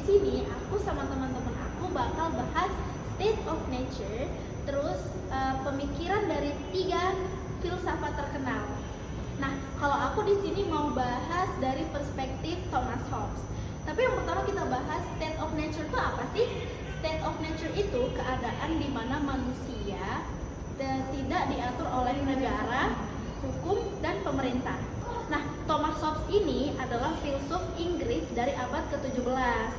sini aku sama teman-teman aku bakal bahas state of nature, terus pemikiran dari 3 filsafat terkenal. Nah, kalau aku di sini mau bahas dari perspektif Thomas Hobbes. Tapi yang pertama kita bahas state of nature itu apa sih? State of nature itu keadaan di mana manusia tidak diatur oleh negara, hukum, dan pemerintah. Nah, Thomas Hobbes ini adalah filsuf Inggris dari abad ke-17.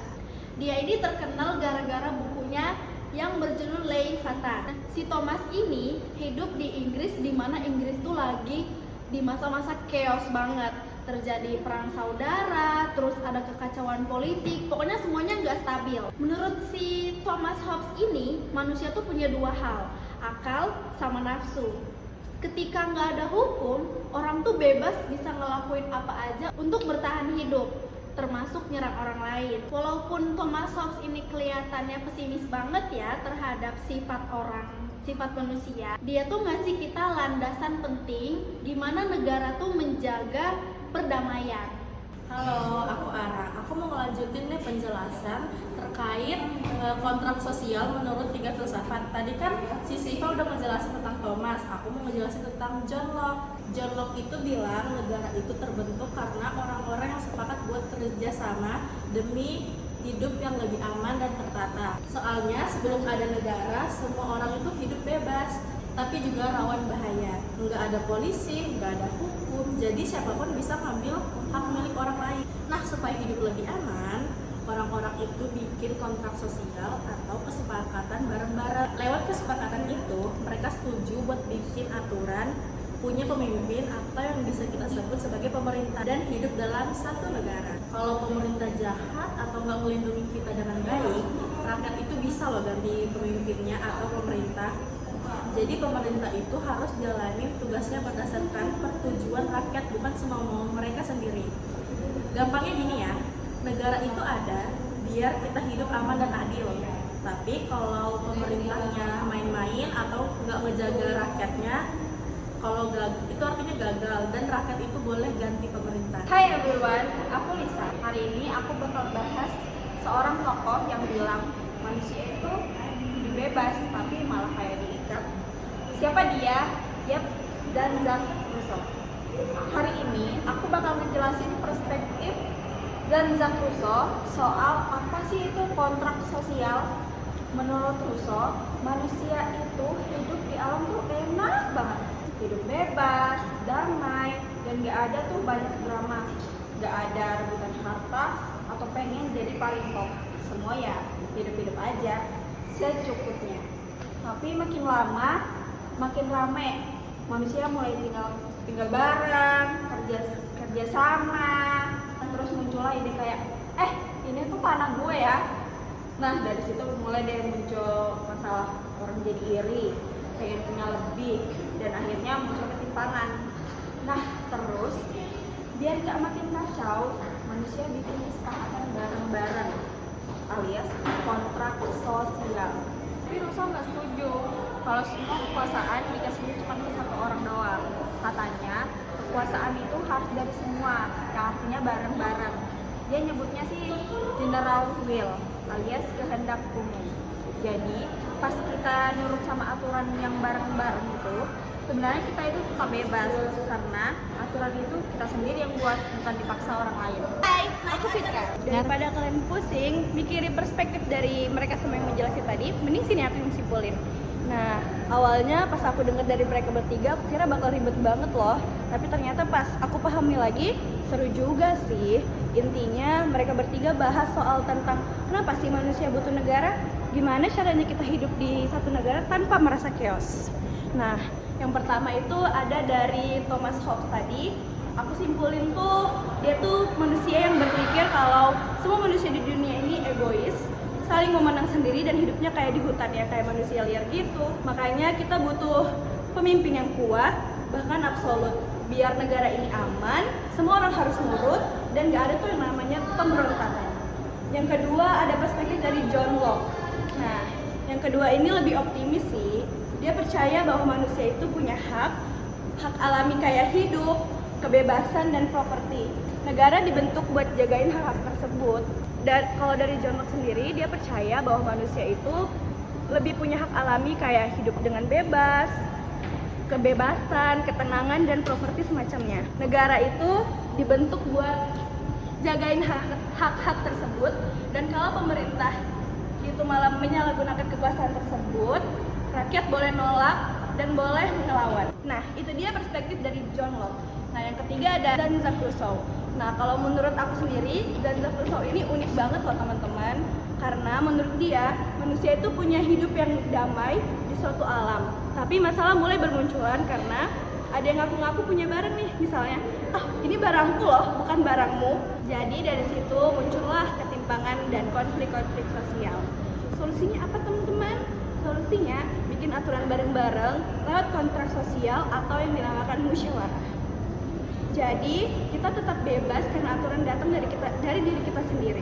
Dia ini terkenal gara-gara bukunya yang berjudul Leviathan. Si Thomas ini hidup di Inggris, di mana Inggris tuh lagi di masa-masa chaos banget. Terjadi perang saudara, terus ada kekacauan politik, pokoknya semuanya nggak stabil. Menurut si Thomas Hobbes ini, manusia tuh punya 2 hal, akal sama nafsu. Ketika nggak ada hukum, orang tuh bebas bisa ngelakuin apa aja untuk bertahan hidup, termasuk nyerang orang lain. Walaupun Thomas Hobbes ini kelihatannya pesimis banget ya terhadap sifat manusia, dia tuh ngasih kita landasan penting gimana negara tuh menjaga perdamaian. Halo, aku Ara. Aku mau ngelanjutin nih penjelasan terkait kontrak sosial menurut 3 filsafat. Tadi kan si Siva udah menjelaskan tentang Thomas, aku mau menjelaskan tentang John Locke. John Locke itu bilang negara itu terbentuk karena orang-orang yang sepakat buat kerja sama demi hidup yang lebih aman dan tertata. Soalnya sebelum ada negara, semua orang itu hidup bebas, tapi juga rawan bahaya. Nggak ada polisi, nggak ada hukum, jadi siapapun bisa ngambil hak milik orang lain. Nah, supaya hidup lebih aman, orang-orang itu bikin kontrak sosial atau kesepakatan bareng-bareng. Lewat kesepakatan itu, mereka setuju buat bikin aturan, punya pemimpin atau yang bisa kita sebut sebagai pemerintah, dan hidup dalam satu negara. Kalau pemerintah jahat atau nggak melindungi kita dengan baik, rakyat itu bisa loh ganti pemimpinnya atau pemerintah. Jadi pemerintah itu harus jalanin tugasnya berdasarkan pertujuan rakyat, bukan semau-mau mereka sendiri. Gampangnya gini ya, negara itu ada biar kita hidup aman dan adil. Tapi kalau pemerintahnya main-main atau nggak ngejaga rakyatnya, kalau itu artinya gagal, dan rakyat itu boleh ganti pemerintah. Hai everyone, aku Lisa. Hari ini aku bakal bahas seorang tokoh yang bilang manusia itu hidup bebas tapi malah kayak diikat. Siapa dia? Yap, Jean-Jacques Rousseau. Hari ini aku bakal ngejelasin perspektif Jean-Jacques Rousseau soal apa sih itu kontrak sosial. Menurut Rousseau, manusia itu hidup di alam tuh enak banget, hidup bebas, damai, dan gak ada tuh banyak drama, gak ada rebutan harta atau pengen jadi paling top. Semua ya hidup-hidup aja secukupnya. Tapi makin lama makin rame, manusia mulai tinggal bareng, kerja sama, terus muncullah ide kayak ini tuh tanah gue ya. Nah, dari situ mulai deh muncul masalah, orang jadi iri, pengen punya lebih, dan akhirnya muncul ketimpangan. Nah, terus biar gak makin kacau, manusia bikin kesepakatan bareng-bareng alias kontrak sosial. Tapi Rousseau nggak setuju kalau semua kekuasaan dikasih cuma ke satu orang doang. Katanya kekuasaan itu harus dari semua, yang artinya bareng-bareng. Dia nyebutnya sih general will alias kehendak umum. Jadi pas kita nurut sama aturan yang bareng-bareng itu, sebenarnya kita itu tetap bebas karena aturan itu kita sendiri yang buat, bukan dipaksa orang lain. Hai, aku Fitra. Daripada kalian pusing mikirin perspektif dari mereka semua yang menjelasin tadi, mending sini aku yang simpulin. Nah, awalnya pas aku dengar dari mereka bertiga, aku kira bakal ribet banget loh. Tapi ternyata pas aku pahami lagi, seru juga sih. Intinya mereka bertiga bahas soal tentang kenapa sih manusia butuh negara, gimana caranya kita hidup di satu negara tanpa merasa chaos. Nah, yang pertama itu ada dari Thomas Hobbes tadi. Aku simpulin tuh, dia tuh manusia yang berpikir kalau semua manusia di dunia ini egois, saling memandang sendiri dan hidupnya kayak di hutan ya, kayak manusia liar gitu. Makanya kita butuh pemimpin yang kuat, bahkan absolut, biar negara ini aman, semua orang harus nurut, dan gak ada tuh yang namanya pemberontakan. Yang kedua ada perspektif dari John Locke. Nah, yang kedua ini lebih optimis sih. Dia percaya bahwa manusia itu punya hak alami kayak hidup, kebebasan dan properti. Negara dibentuk buat jagain hak-hak tersebut. Dan kalau dari John Locke sendiri, dia percaya bahwa manusia itu lebih punya hak alami kayak hidup dengan bebas, kebebasan, ketenangan, dan properti semacamnya. Negara itu dibentuk buat jagain hak-hak tersebut, dan kalau pemerintah itu malah menyalahgunakan kekuasaan tersebut, rakyat boleh nolak dan boleh melawan. Nah, itu dia perspektif dari John Locke. Nah, yang ketiga ada Jean-Jacques Rousseau. Nah, kalau menurut aku sendiri, Jean-Jacques Rousseau ini unik banget loh teman-teman, karena menurut dia manusia itu punya hidup yang damai di suatu alam. Tapi masalah mulai bermunculan karena ada yang ngaku-ngaku punya barang nih, misalnya, ini barangku loh, bukan barangmu. Jadi dari situ muncullah ketimpangan dan konflik-konflik sosial. Solusinya apa teman-teman? Solusinya bikin aturan bareng-bareng lewat kontrak sosial atau yang dinamakan musyawarah. Jadi kita tetap bebas karena aturan datang dari diri kita sendiri.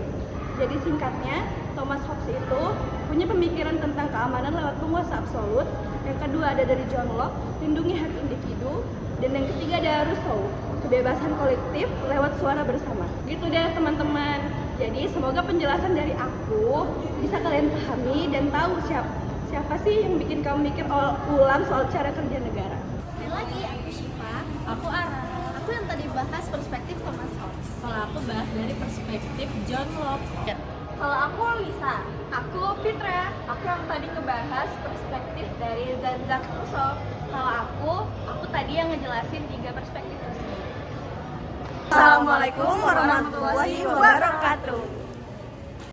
Jadi singkatnya, Thomas Hobbes itu punya pemikiran tentang keamanan lewat penguasa absolut. Yang kedua ada dari John Locke, lindungi hak individu. Dan yang ketiga ada Rousseau, kebebasan kolektif lewat suara bersama. Gitu deh teman-teman. Jadi semoga penjelasan dari aku bisa kalian pahami dan tahu siapa sih yang bikin kamu mikir ulang soal cara kerja negara. Sekali lagi, aku Syifa. Aku Ara. Aku yang tadi bahas perspektif Thomas Hobbes. Kalau aku bahas dari perspektif John Locke. Kalau aku Lisa, aku Fitra. Aku yang tadi ngebahas perspektif dari Jean-Jacques Rousseau. Kalau aku tadi yang ngejelasin 3 perspektif tersebut. Assalamualaikum warahmatullahi wabarakatuh.